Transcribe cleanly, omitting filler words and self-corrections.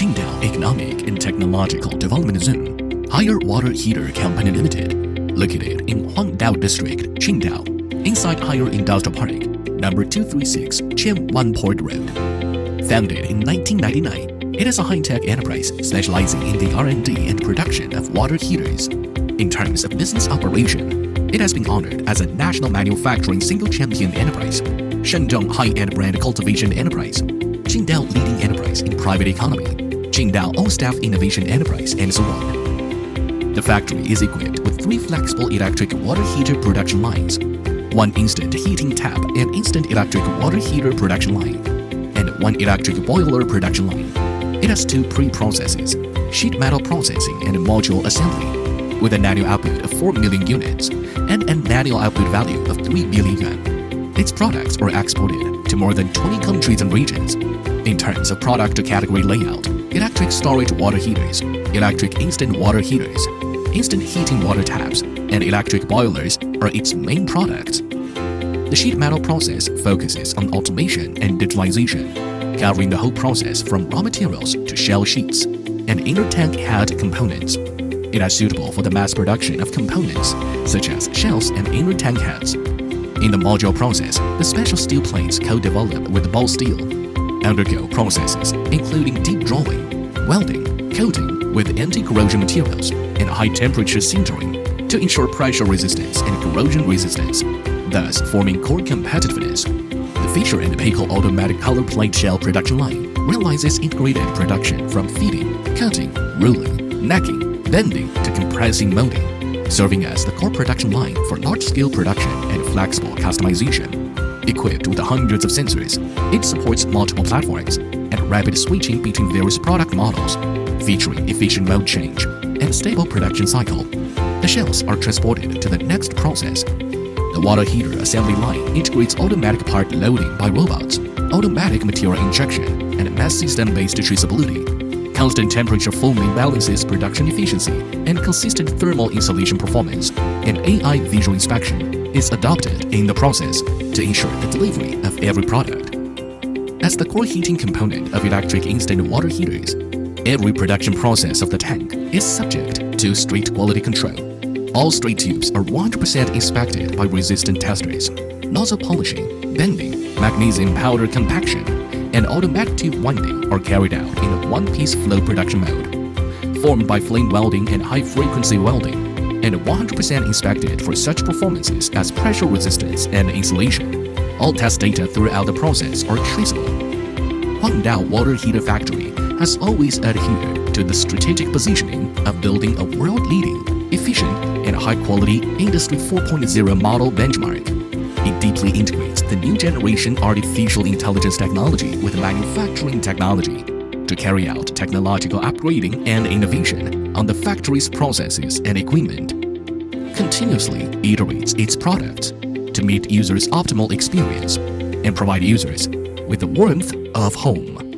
Huangdao Economic and Technological Development Zone, Higher Water Heater Company Limited, located in Huangdao District, Qingdao, inside Higher Industrial Park, number 236, Qian Port Road. Founded in 1999, it is a high-tech enterprise specializing in the R&D and production of water heaters. In terms of business operation, it has been honored as a national manufacturing single champion enterprise, Shandong high-end brand cultivation enterprise, Qingdao leading enterprise in private economy, Qingdao all-staff innovation enterprise, and so on. The factory is equipped with 3 flexible electric water heater production lines, 1 instant heating tap and instant electric water heater production line, and 1 electric boiler production line. It has 2 pre-processes, sheet metal processing and module assembly, with an annual output of 4 million units and an annual output value of 3 billion yuan. Its products are exported to more than 20 countries and regions. In terms of product category layout, electric storage water heaters, electric instant water heaters, instant heating water taps, and electric boilers are its main products. The sheet metal process focuses on automation and digitalization, covering the whole process from raw materials to shell sheets and inner tank head components. It is suitable for the mass production of components such as shells and inner tank heads. In the module process, the special steel plates co-developed with ball steel undergo processes including deep drawing, welding, coating with anti-corrosion materials, and high-temperature sintering to ensure pressure resistance and corrosion resistance, thus forming core competitiveness. The Fisher & Paykel automatic color plate shell production line realizes integrated production from feeding, cutting, ruling, necking, bending to compressing molding, serving as the core production line for large-scale production and flexible customization. Equipped with hundreds of sensors, it supports multiple platforms and rapid switching between various product models, featuring efficient mode change and stable production cycle. The shells are transported to the next process. The water heater assembly line integrates automatic part loading by robots, automatic material injection, and mass system-based traceability. Constant temperature foaming balances production efficiency and consistent thermal insulation performance, and AI visual inspection is adopted in the process to ensure the delivery of every product. As the core heating component of electric instant water heaters, every production process of the tank is subject to strict quality control. All straight tubes are 100% inspected by resistant testers. Nozzle polishing, bending, magnesium powder compaction, and automatic tube winding are carried out in a one-piece flow production mode, formed by flame welding and high-frequency welding, and 100% inspected for such performances as pressure resistance and insulation. All test data throughout the process are traceable. Huangdao Water Heater Factory has always adhered to the strategic positioning of building a world-leading, efficient, and high-quality Industry 4.0 model benchmark. It deeply integrates the new generation artificial intelligence technology with manufacturing technology to carry out technological upgrading and innovation on the factory's processes and equipment. Continuously iterates its products to meet users' optimal experience and provide users with the warmth of home.